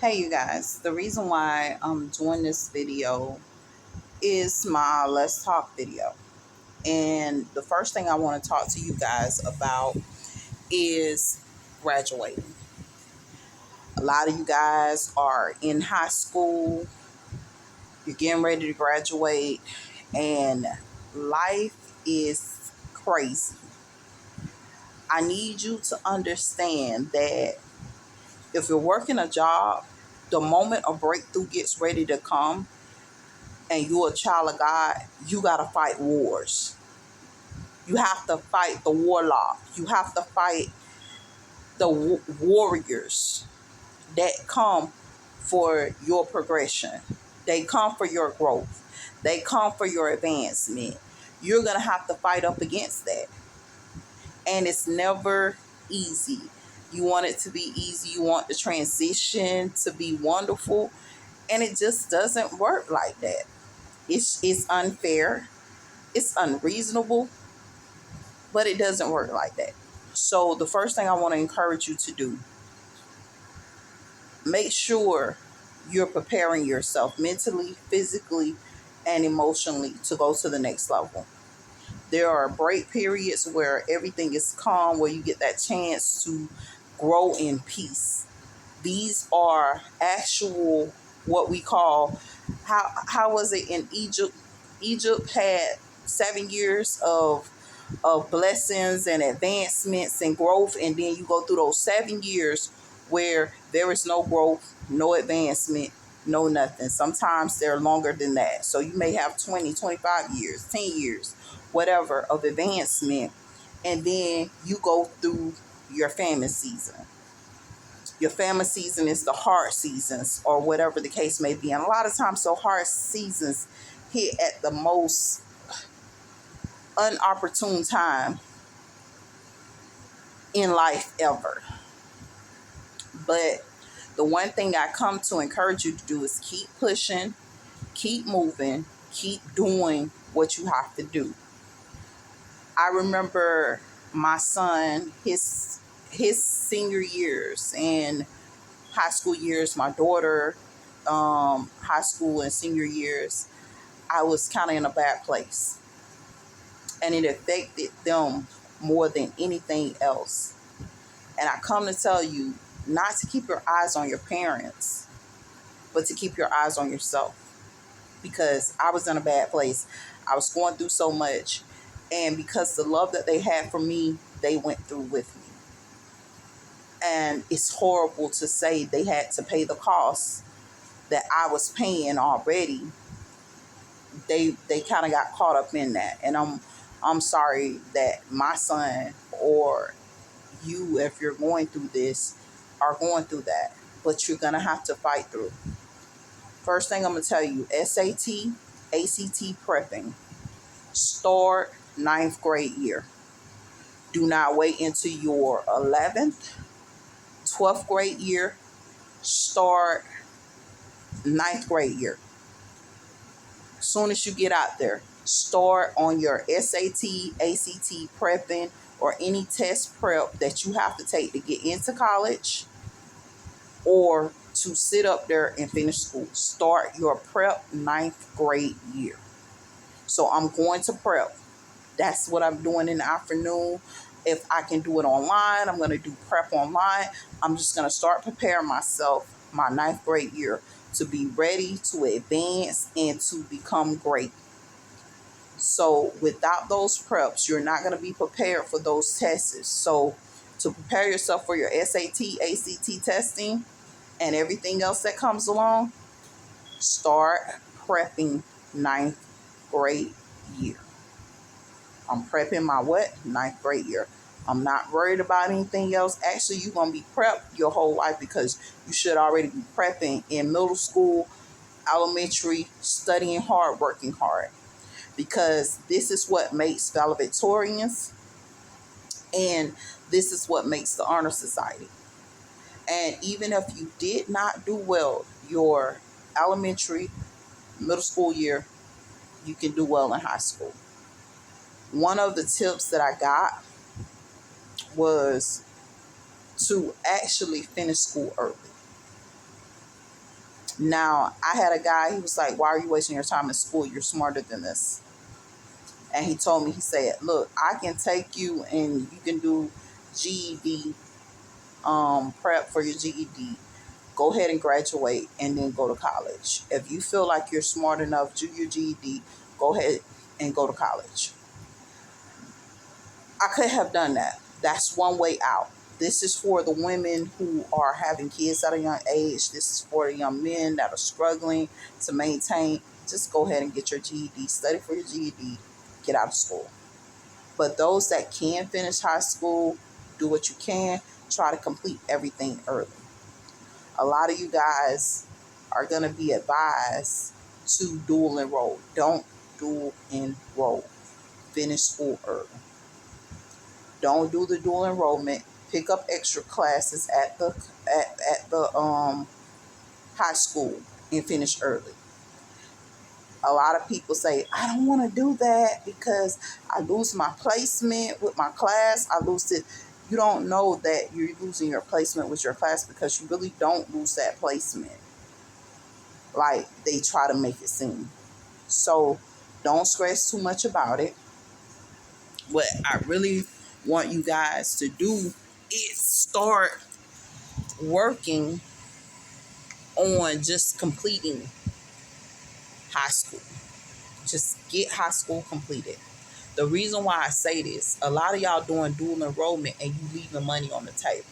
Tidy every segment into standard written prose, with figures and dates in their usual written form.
Hey you guys, the reason why I'm doing this video is my Let's Talk video. And the first thing I want to talk to you guys about is graduating. A lot of you guys are in high school, you're getting ready to graduate, and life is crazy. I need you to understand that if you're working a job, the moment a breakthrough gets ready to come, and you're a child of God, you got to fight wars. You have to fight the warlock. You have to fight the warriors that come for your progression. They come for your growth. They come for your advancement. You're going to have to fight up against that. And it's never easy. You want it to be easy. You want the transition to be wonderful. And it just doesn't work like that. It's unfair. It's unreasonable, but it doesn't work like that. So the first thing I want to encourage you to do, make sure you're preparing yourself mentally, physically, and emotionally to go to the next level. There are break periods where everything is calm, where you get that chance to grow in peace. These are actual, what we call, how was it in Egypt? Egypt had 7 years of blessings and advancements and growth, and then you go through those 7 years where there is no growth, no advancement, no nothing. Sometimes they're longer than that. So you may have 20, 25 years, 10 years, whatever, of advancement, and then you go through your famine season. Your famine season is the hard seasons, or whatever the case may be. And a lot of times, so hard seasons hit at the most unopportune time in life ever. But the one thing I come to encourage you to do is keep pushing, keep moving, keep doing what you have to do. I remember my son, his senior years and high school years, my daughter, high school and senior years, I was kind of in a bad place. And it affected them more than anything else. And I come to tell you not to keep your eyes on your parents, but to keep your eyes on yourself. Because I was in a bad place. I was going through so much. And because the love that they had for me, they went through with me. And it's horrible to say they had to pay the cost that I was paying already. They kind of got caught up in that. And I'm sorry that my son or you, if you're going through this, are going through that. But you're going to have to fight through. First thing I'm going to tell you, SAT, ACT prepping. Start ninth grade year. Do not wait until your 11th, 12th grade year. Start ninth grade year. As soon as you get out there, start on your SAT, ACT prepping, or any test prep that you have to take to get into college or to sit up there and finish school. Start your prep ninth grade year. So I'm going to prep. That's what I'm doing in the afternoon. If I can do it online, I'm going to do prep online. I'm just going to start preparing myself my ninth grade year to be ready to advance and to become great. So without those preps, you're not going to be prepared for those tests. So to prepare yourself for your SAT, ACT testing, and everything else that comes along, start prepping ninth grade year. I'm prepping my what? Ninth grade year. I'm not worried about anything else. Actually, you're going to be prepped your whole life because you should already be prepping in middle school, elementary, studying hard, working hard. Because this is what makes valedictorians, and this is what makes the honor society. And even if you did not do well your elementary, middle school year, you can do well in high school. One of the tips that I got was to actually finish school early. Now, I had a guy, he was like, why are you wasting your time in school? You're smarter than this. And he told me, he said, look, I can take you and you can do GED prep for your GED. Go ahead and graduate and then go to college. If you feel like you're smart enough, do your GED, go ahead and go to college. I could have done that. That's one way out. This is for the women who are having kids at a young age. This is for the young men that are struggling to maintain. Just go ahead and get your GED. Study for your GED. Get out of school. But those that can finish high school, do what you can. Try to complete everything early. A lot of you guys are going to be advised to dual enroll. Don't dual enroll. Finish school early. Don't do the dual enrollment. Pick up extra classes at the high school and finish early. A lot of people say, I don't want to do that because I lose my placement with my class. I lose it. You don't know that you're losing your placement with your class because you really don't lose that placement like they try to make it seem. So don't stress too much about it. What I really want you guys to do is start working on just completing high school. Just get high school completed. The reason why I say this, a lot of y'all doing dual enrollment and you leaving money on the table.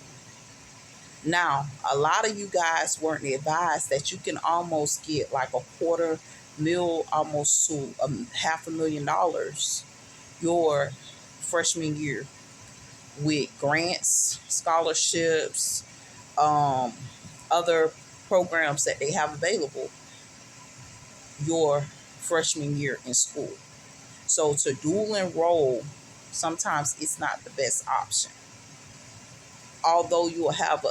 Now, a lot of you guys weren't advised that you can almost get like $250,000, almost to $500,000 your freshman year with grants, scholarships, other programs that they have available your freshman year in school. So to dual enroll, sometimes it's not the best option. Although you will have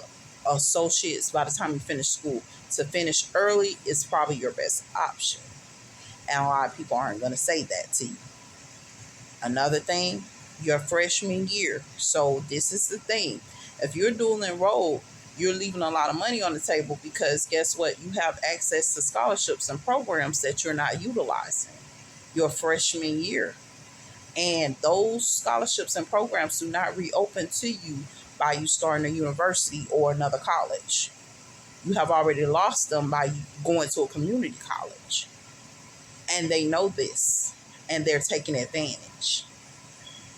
associates by the time you finish school, to finish early is probably your best option. And a lot of people aren't going to say that to you. Another thing, your freshman year. So this is the thing. If you're dual enrolled, you're leaving a lot of money on the table because guess what? You have access to scholarships and programs that you're not utilizing your freshman year. And those scholarships and programs do not reopen to you by you starting a university or another college. You have already lost them by going to a community college. And they know this. And they're taking advantage.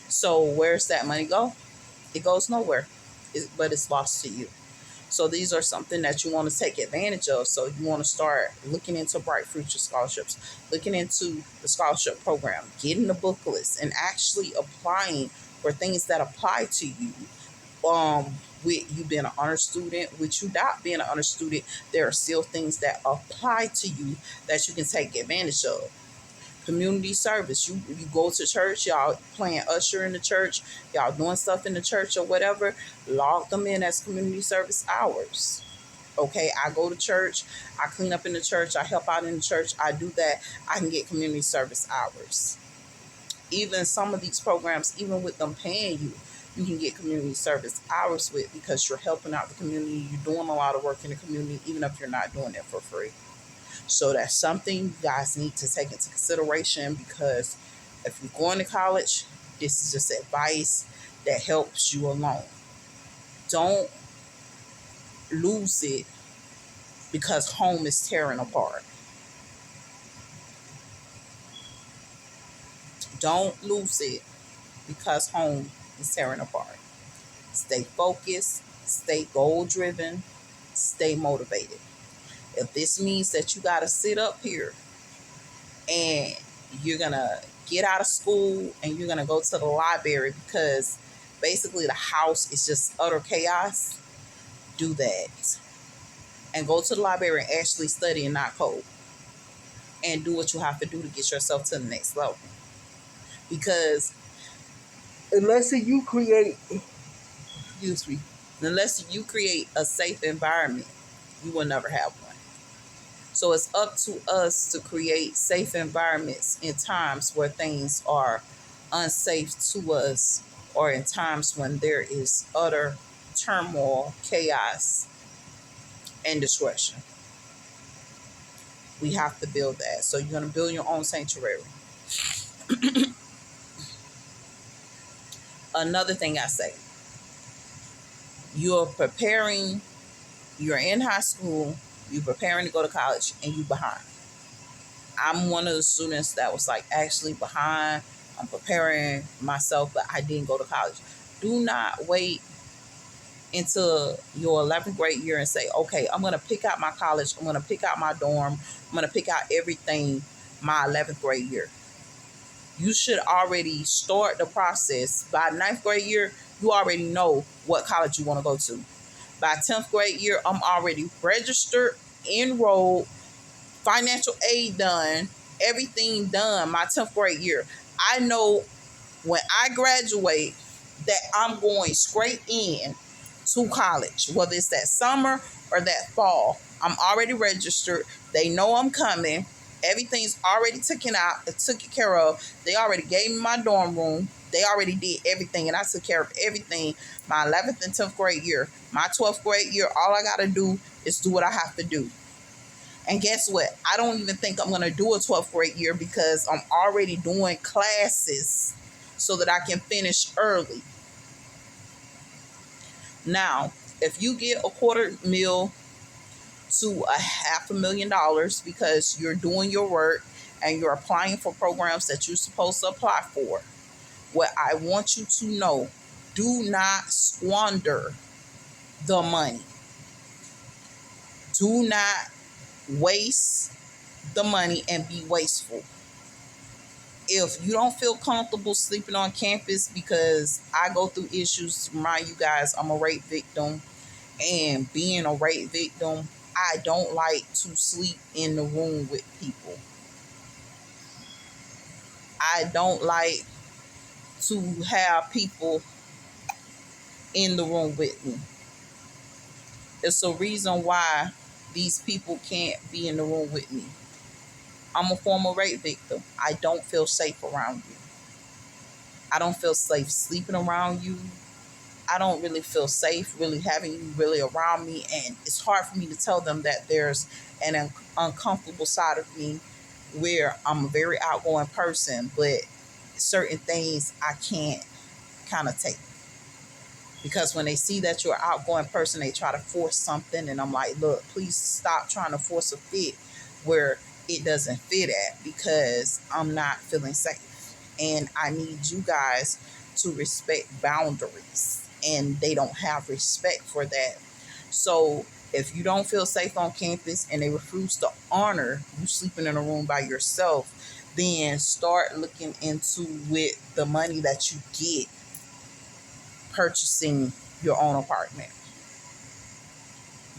So where's that money go? It goes nowhere. But it's lost to you. So these are something that you want to take advantage of. So you want to start looking into Bright Future scholarships, looking into the scholarship program, getting the booklets, and actually applying for things that apply to you. With you being an honor student, with you not being an honor student, there are still things that apply to you that you can take advantage of. Community service. You go to church, y'all playing usher in the church, y'all doing stuff in the church or whatever, log them in as community service hours. Okay, I go to church, I clean up in the church, I help out in the church, I do that, I can get community service hours. Even some of these programs, even with them paying you, you can get community service hours with because you're helping out the community, you're doing a lot of work in the community, even if you're not doing it for free. So that's something you guys need to take into consideration because if you're going to college, this is just advice that helps you along. Don't lose it because home is tearing apart. Don't lose it because home is tearing apart. Stay focused, stay goal driven, stay motivated. If this means that you got to sit up here and you're going to get out of school and you're going to go to the library because basically the house is just utter chaos, do that. And go to the library and actually study and not code. And do what you have to do to get yourself to the next level. Because unless you create a safe environment, you will never have one. So it's up to us to create safe environments in times where things are unsafe to us or in times when there is utter turmoil, chaos, and destruction. We have to build that. So you're going to build your own sanctuary. Another thing I say, you're preparing, you're in high school, you're preparing to go to college, and you behind. I'm one of the students that was like actually behind. I'm preparing myself, but I didn't go to college. Do not wait until your 11th grade year and say, okay, I'm going to pick out my college. I'm going to pick out my dorm. I'm going to pick out everything my 11th grade year. You should already start the process. By 9th grade year, you already know what college you want to go to. By 10th grade year, I'm already registered, enrolled, financial aid done, everything done my 10th grade year. I know when I graduate that I'm going straight in to college, whether it's that summer or that fall. I'm already registered. They know I'm coming. Everything's already taken care of. They already gave me my dorm room. They already did everything, and I took care of everything my 11th and 10th grade year. My 12th grade year, all I got to do is do what I have to do. And guess what? I don't even think I'm going to do a 12th grade year because I'm already doing classes so that I can finish early. Now, if you get $250,000 to $500,000 because you're doing your work and you're applying for programs that you're supposed to apply for, what I want you to know, do not squander the money. Do not waste the money and be wasteful. If you don't feel comfortable sleeping on campus, because I go through issues, remind you guys, I'm a rape victim, and being a rape victim, I don't like to sleep in the room with people. I don't like to have people in the room with me. It's a reason why these people can't be in the room with me. I'm a former rape victim. I don't feel safe around you. I don't feel safe sleeping around you. I don't really feel safe really having you really around me. And it's hard for me to tell them that there's an uncomfortable side of me where I'm a very outgoing person, but certain things I can't kind of take. Because when they see that you're an outgoing person, they try to force something. And I'm like, look, please stop trying to force a fit where it doesn't fit at, because I'm not feeling safe. And I need you guys to respect boundaries. And they don't have respect for that. So if you don't feel safe on campus and they refuse to honor you sleeping in a room by yourself, then start looking into with the money that you get purchasing your own apartment.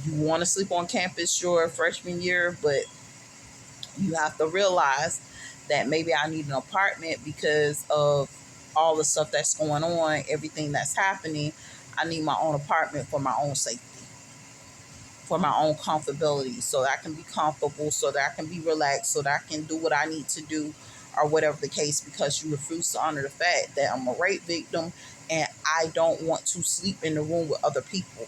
You want to sleep on campus your freshman year, but you have to realize that maybe I need an apartment because of all the stuff that's going on, everything that's happening. I need my own apartment for my own safety, for my own comfortability, so that I can be comfortable, so that I can be relaxed, so that I can do what I need to do, or whatever the case, because you refuse to honor the fact that I'm a rape victim and I don't want to sleep in the room with other people.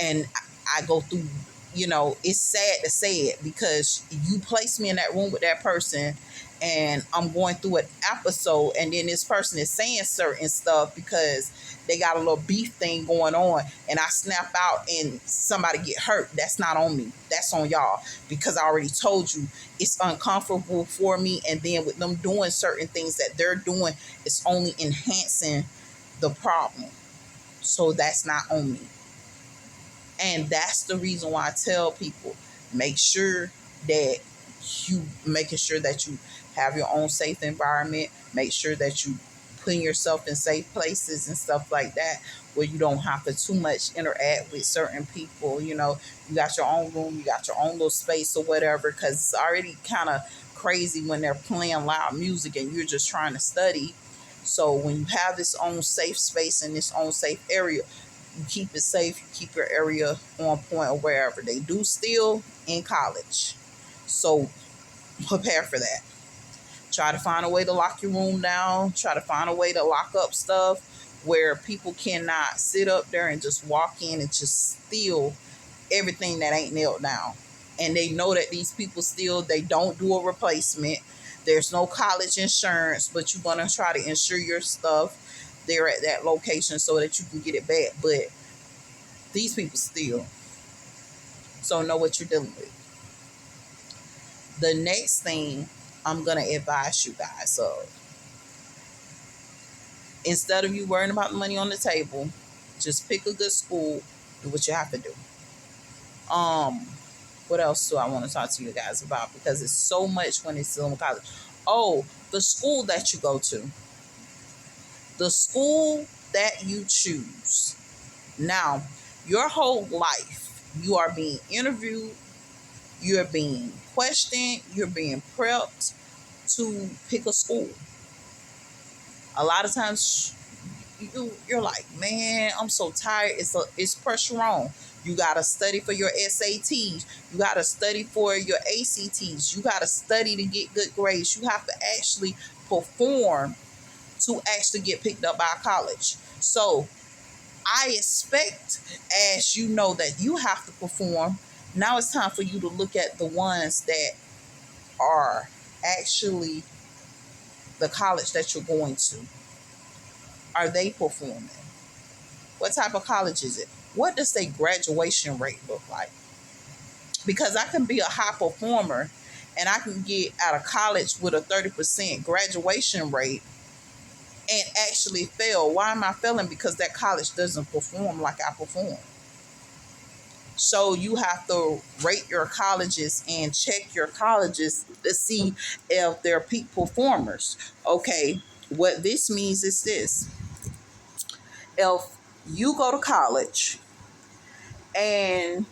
And I go through, it's sad to say it, because you place me in that room with that person and I'm going through an episode, and then this person is saying certain stuff because they got a little beef thing going on, and I snap out and somebody get hurt. That's not on me. That's on y'all, because I already told you it's uncomfortable for me. And then with them doing certain things that they're doing, it's only enhancing the problem. So that's not on me. And that's the reason why I tell people, make sure that making sure that you have your own safe environment. Make sure that you putting yourself in safe places and stuff like that, where you don't have to too much interact with certain people. You got your own room, you got your own little space or whatever, because it's already kind of crazy when they're playing loud music and you're just trying to study. So when you have this own safe space and this own safe area, you keep it safe, you keep your area on point or wherever. They do still in college. So prepare for that. Try to find a way to lock your room down. Try to find a way to lock up stuff where people cannot sit up there and just walk in and just steal everything that ain't nailed down. And they know that these people still, they don't do a replacement. There's no college insurance, but you're going to try to insure your stuff there at that location so that you can get it back. But these people still. So know what you're dealing with. The next thing I'm going to advise you guys of, instead of you worrying about the money on the table, just pick a good school, do what you have to do. What else do I want to talk to you guys about? Because it's so much when it's in college. Oh, the school that you go to. The school that you choose. Now, your whole life, you are being interviewed, you're being questioned, you're being prepped to pick a school. A lot of times you're like, man, I'm so tired. It's pressure on. You got to study for your SATs. You got to study for your ACTs. You got to study to get good grades. You have to actually perform to actually get picked up by a college. So I expect, as you know, that you have to perform. Now it's time for you to look at the ones that are actually the college that you're going to. Are they performing? What type of college is it? What does their graduation rate look like? Because I can be a high performer and I can get out of college with a 30% graduation rate and actually fail. Why am I failing? Because that college doesn't perform like I perform. So you have to rate your colleges and check your colleges to see if they're peak performers. Okay, what this means is this. If you go to college and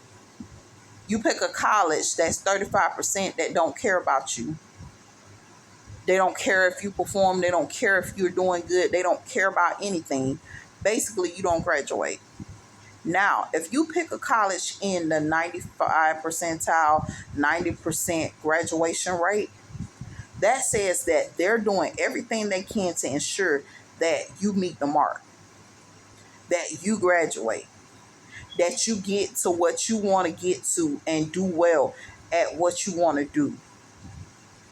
you pick a college that's 35% that don't care about you, they don't care if you perform, they don't care if you're doing good, they don't care about anything, basically you don't graduate. Now, if you pick a college in the 95 percentile, 90% graduation rate, that says that they're doing everything they can to ensure that you meet the mark, that you graduate, that you get to what you want to get to and do well at what you want to do.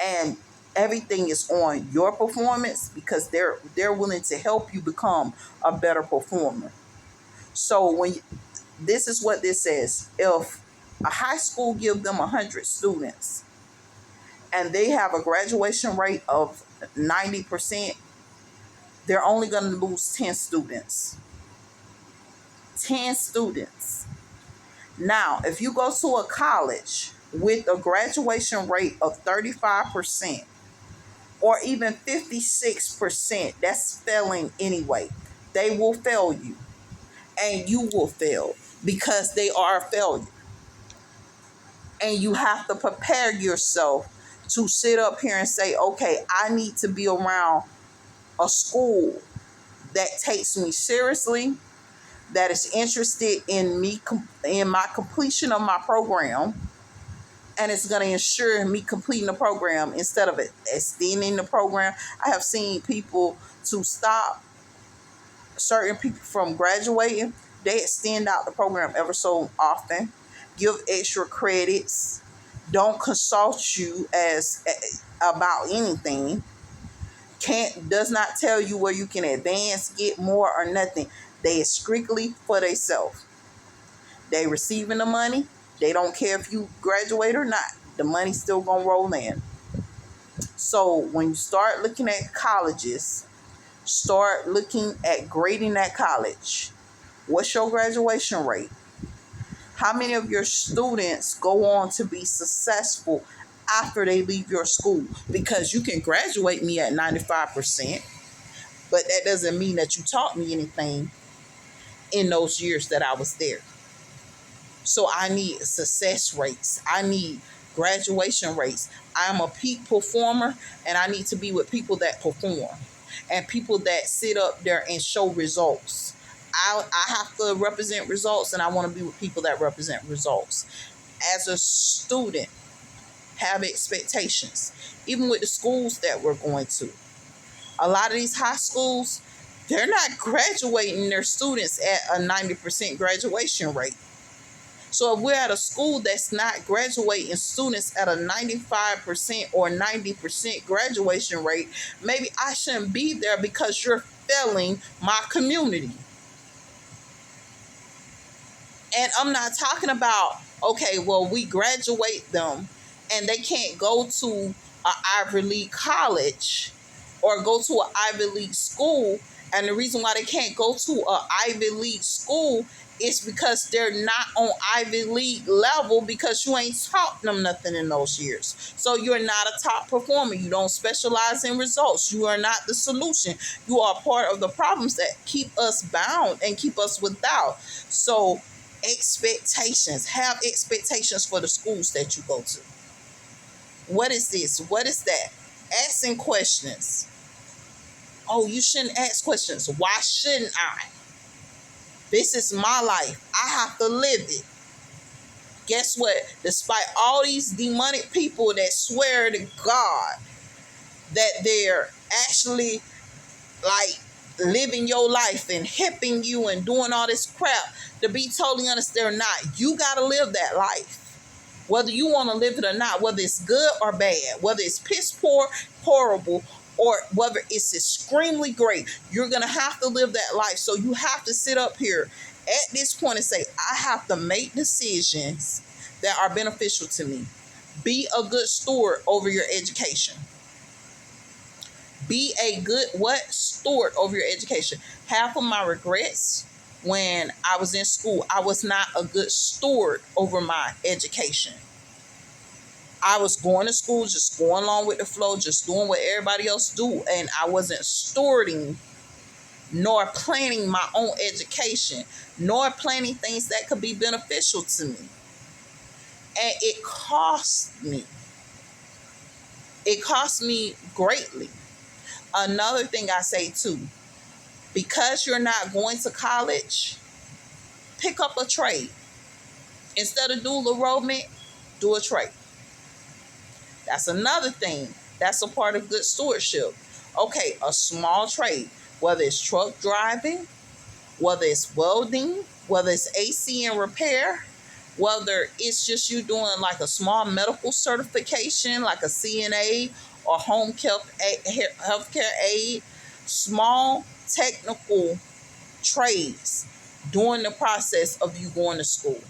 And everything is on your performance because they're willing to help you become a better performer. So this is what this says. If a high school gives them 100 students and they have a graduation rate of 90%, they're only going to lose 10 students. 10 students. Now, if you go to a college with a graduation rate of 35% or even 56%, that's failing anyway. They will fail you. And you will fail because they are a failure. And you have to prepare yourself to sit up here and say, okay, I need to be around a school that takes me seriously, that is interested in me, in my completion of my program, and it's going to ensure me completing the program instead of extending the program. I have seen people to stop certain people from graduating. They extend out the program ever so often, give extra credits, don't consult you about anything, does not tell you where you can advance, get more, or nothing. They is strictly for themselves. They receiving the money. They don't care if you graduate or not. The money's still gonna roll in. So when you start looking at colleges, start looking at grading that college. What's your graduation rate? How many of your students go on to be successful after they leave your school? Because you can graduate me at 95%, but that doesn't mean that you taught me anything in those years that I was there. So I need success rates. I need graduation rates. I'm a peak performer, and I need to be with people that perform and people that sit up there and show results. I have to represent results, and I want to be with people that represent results. As a student, have expectations. Even with the schools that we're going to. A lot of these high schools, they're not graduating their students at a 90% graduation rate. So if we're at a school that's not graduating students at a 95% or 90% graduation rate, maybe I shouldn't be there because you're failing my community. And I'm not talking about, okay, well, we graduate them and they can't go to an Ivy League college or go to an Ivy League school. And the reason why they can't go to an Ivy League school is because they're not on Ivy League level, because you ain't taught them nothing in those years. So you're not a top performer. You don't specialize in results. You are not the solution. You are part of the problems that keep us bound and keep us without. So expectations. Have expectations for the schools that you go to. What is this? What is that? Asking questions. Oh, you shouldn't ask questions. Why shouldn't I? This is my life. I have to live it. Guess what? Despite all these demonic people that swear to God that they're actually like living your life and hipping you and doing all this crap, to be totally honest, they're not. You got to live that life. Whether you want to live it or not, whether it's good or bad, whether it's piss poor, horrible, or whether it's extremely great, you're going to have to live that life. So you have to sit up here at this point and say, I have to make decisions that are beneficial to me. Be a good steward over your education. Be a good steward over your education. Half of my regrets when I was in school, I was not a good steward over my education. I was going to school, just going along with the flow, just doing what everybody else do, and I wasn't stewarding nor planning my own education, nor planning things that could be beneficial to me. And it cost me. It cost me greatly. Another thing I say too, because you're not going to college, pick up a trade. Instead of dual enrollment, do a trade. That's another thing. That's a part of good stewardship. Okay, a small trade, whether it's truck driving, whether it's welding, whether it's AC and repair, whether it's just you doing like a small medical certification, like a CNA or home healthcare aid, small technical trades during the process of you going to school.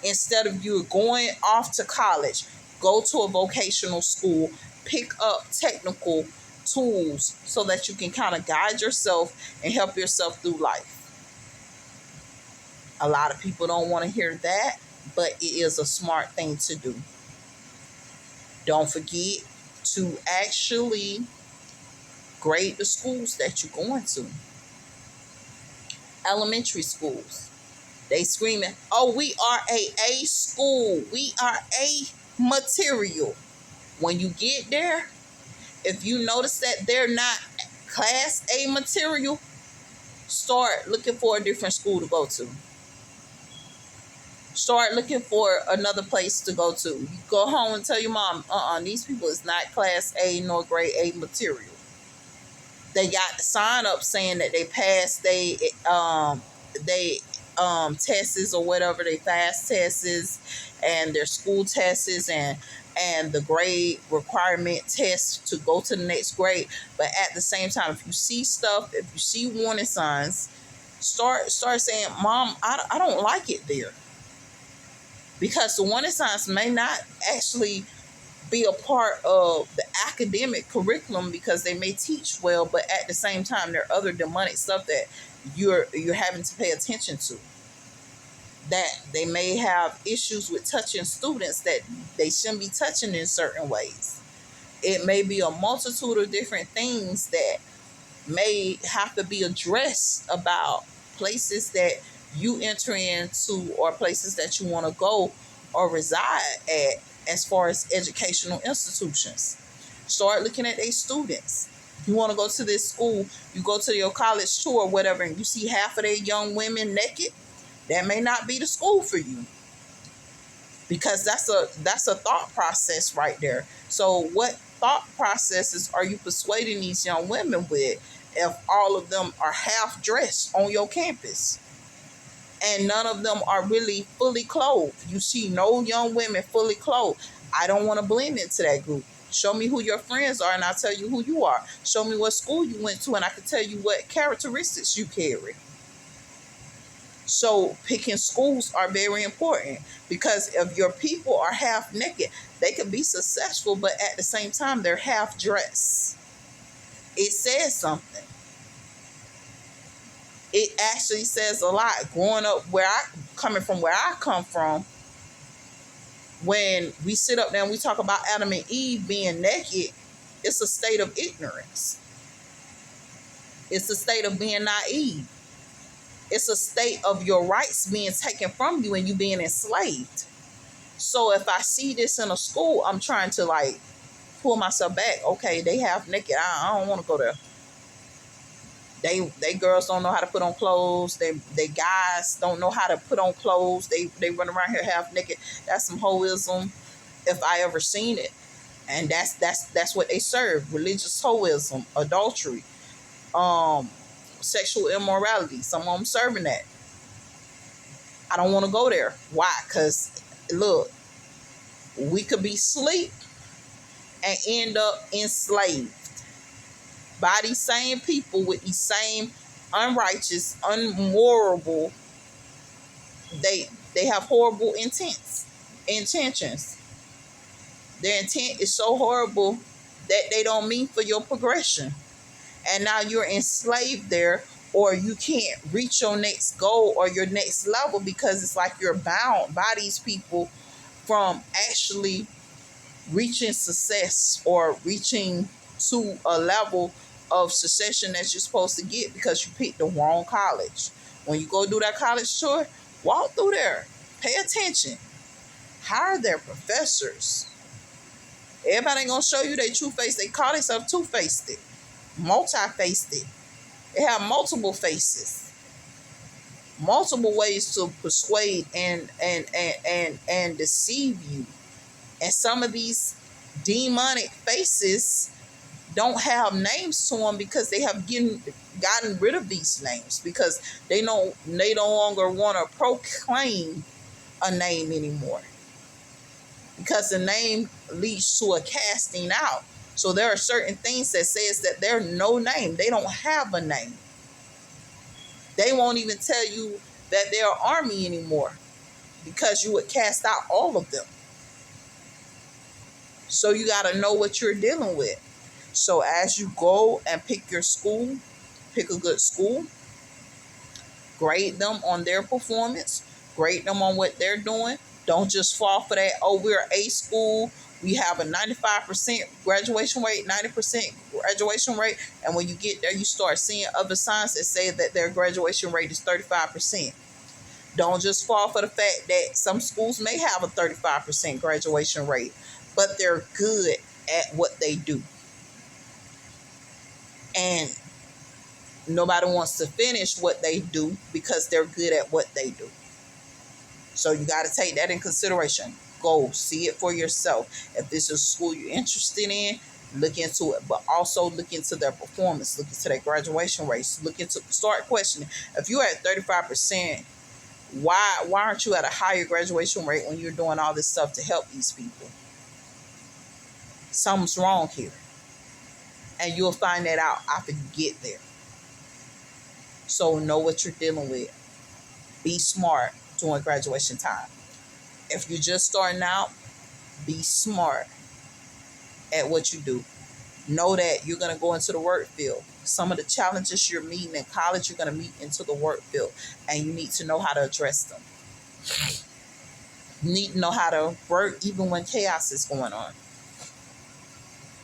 Instead of you going off to college, go to a vocational school, pick up technical tools so that you can kind of guide yourself and help yourself through life. A lot of people don't want to hear that, but it is a smart thing to do. Don't forget to actually grade the schools that you're going to. Elementary schools, they screaming, oh, we are a school. We are a material. When you get there, if you notice that they're not class A material, start looking for a different school to go to. Start looking for another place to go to. You go home and tell your mom, these people is not class A nor grade A material. They got the sign up saying that they passed they tests or whatever, they fast tests and their school tests and the grade requirement tests to go to the next grade. But at the same time, if you see stuff, if you see warning signs, start saying, Mom, I don't like it there. Because the warning signs may not actually be a part of the academic curriculum because they may teach well, but at the same time, there are other demonic stuff that you're having to pay attention to. That they may have issues with touching students that they shouldn't be touching in certain ways. It may be a multitude of different things that may have to be addressed about places that you enter into or places that you want to go or reside at as far as educational institutions. Start looking at their students. You want to go to this school, you go to your college tour or whatever, and you see half of their young women naked, that may not be the school for you. Because that's a thought process right there. So what thought processes are you persuading these young women with if all of them are half dressed on your campus? And none of them are really fully clothed. You see no young women fully clothed. I don't want to blend into that group. Show me who your friends are and I'll tell you who you are. Show me what school you went to and I can tell you what characteristics you carry. So picking schools are very important, because if your people are half naked, they can be successful, but at the same time, they're half dressed. It says something. It actually says a lot. Growing up coming from where I come from, when we sit up there and we talk about Adam and Eve being naked, it's a state of ignorance. It's a state of being naive. It's a state of your rights being taken from you and you being enslaved. So if I see this in a school, I'm trying to like pull myself back. Okay, they half naked. I don't want to go there. They girls don't know how to put on clothes. They guys don't know how to put on clothes. They run around here half naked. That's some hoism, if I ever seen it. And that's what they serve. Religious hoism, adultery, sexual immorality. Some of them serving that. I don't want to go there. Why? Because look, we could be asleep and end up enslaved by these same people with these same unrighteous, unmorable. They have horrible intentions. Their intent is so horrible that they don't mean for your progression. And now you're enslaved there, or you can't reach your next goal or your next level because it's like you're bound by these people from actually reaching success or reaching to a level of succession that you're supposed to get because you picked the wrong college. When you go do that college tour, walk through there. Pay attention. Hire their professors. Everybody ain't gonna show you their true face. They call themselves two-faced it, multi-faced it. They have multiple faces, multiple ways to persuade and deceive you. And some of these demonic faces don't have names to them because they have gotten rid of these names, because they no longer want to proclaim a name anymore, because the name leads to a casting out. So there are certain things that says that they're no name. They don't have a name. They won't even tell you that they're an army anymore, because you would cast out all of them. So you got to know what you're dealing with. So as you go and pick your school, pick a good school, grade them on their performance, grade them on what they're doing. Don't just fall for that, oh, we're a school, we have a 95% graduation rate, 90% graduation rate, and when you get there, you start seeing other signs that say that their graduation rate is 35%. Don't just fall for the fact that some schools may have a 35% graduation rate, but they're good at what they do. And nobody wants to finish what they do because they're good at what they do. So you got to take that in consideration. Go see it for yourself. If this is a school you're interested in, look into it, but also look into their performance, look into their graduation rates, start questioning. If you're at 35%, why aren't you at a higher graduation rate when you're doing all this stuff to help these people? Something's wrong here. And you'll find that out after you get there. So know what you're dealing with. Be smart during graduation time. If you're just starting out, be smart at what you do. Know that you're going to go into the work field. Some of the challenges you're meeting in college, you're going to meet into the work field. And you need to know how to address them. You need to know how to work even when chaos is going on.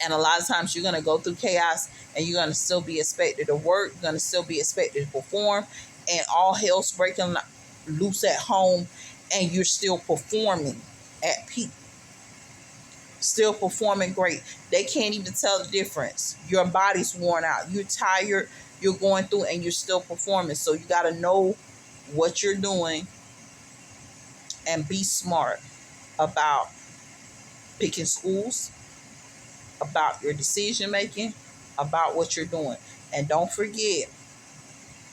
And a lot of times you're going to go through chaos and you're going to still be expected to work. You're going to still be expected to perform. And all hell's breaking loose at home. And you're still performing at peak. Still performing great. They can't even tell the difference. Your body's worn out. You're tired. You're going through and you're still performing. So you got to know what you're doing and be smart about picking schools, about your decision making, about what you're doing. And don't forget,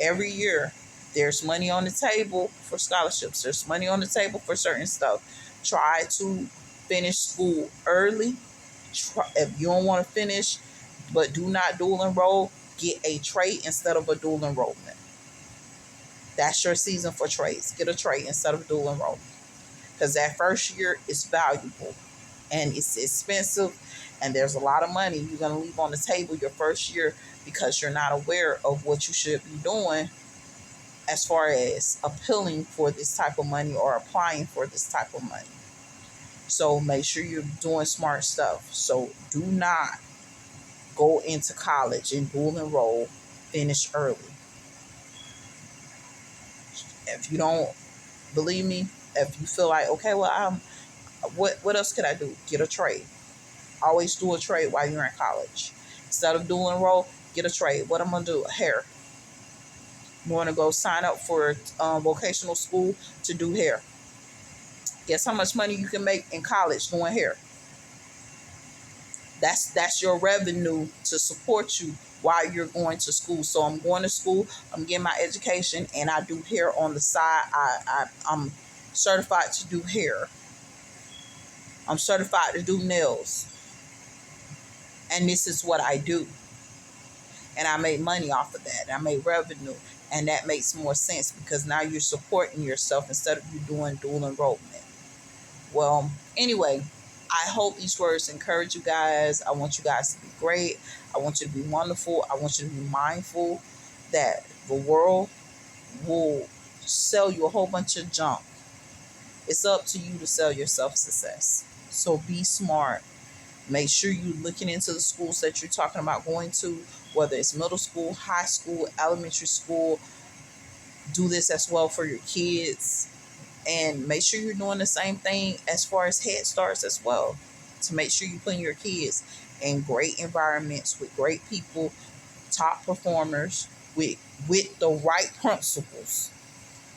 every year There's money on the table for scholarships. There's money on the table for certain stuff. Try to finish school early. If you don't want to finish, but do not dual enroll, get a trade instead of a dual enrollment. That's your season for trades. Get a trade instead of dual enrollment. Because that first year is valuable and it's expensive, and there's a lot of money you're going to leave on the table your first year because you're not aware of what you should be doing as far as appealing for this type of money or applying for this type of money. So make sure you're doing smart stuff. So do not go into college and dual enroll, finish early. If you don't believe me, if you feel like, okay, well, what else could I do? Get a trade. Always do a trade while you're in college. Instead of dual enroll, get a trade. What I'm gonna do? Hair. You want to go sign up for vocational school to do hair. Guess how much money you can make in college doing hair? That's your revenue to support you while you're going to school. So I'm going to school, I'm getting my education, and I do hair on the side. I'm certified to do hair. I'm certified to do nails. And this is what I do. And I make money off of that. I make revenue. And that makes more sense because now you're supporting yourself instead of you doing dual enrollment. Well, anyway, I hope these words encourage you guys. I want you guys to be great. I want you to be wonderful. I want you to be mindful that the world will sell you a whole bunch of junk. It's up to you to sell yourself success. So be smart. Make sure you're looking into the schools that you're talking about going to, whether it's middle school, high school, elementary school. Do this as well for your kids. And make sure you're doing the same thing as far as Head Starts as well, to make sure you're putting your kids in great environments with great people, top performers, with the right principles.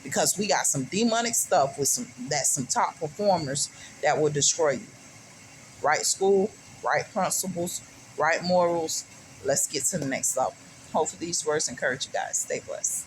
Because we got some demonic stuff with some top performers that will destroy you. Right school, right principles, right morals. Let's get to the next level. Hopefully these words encourage you guys. Stay blessed.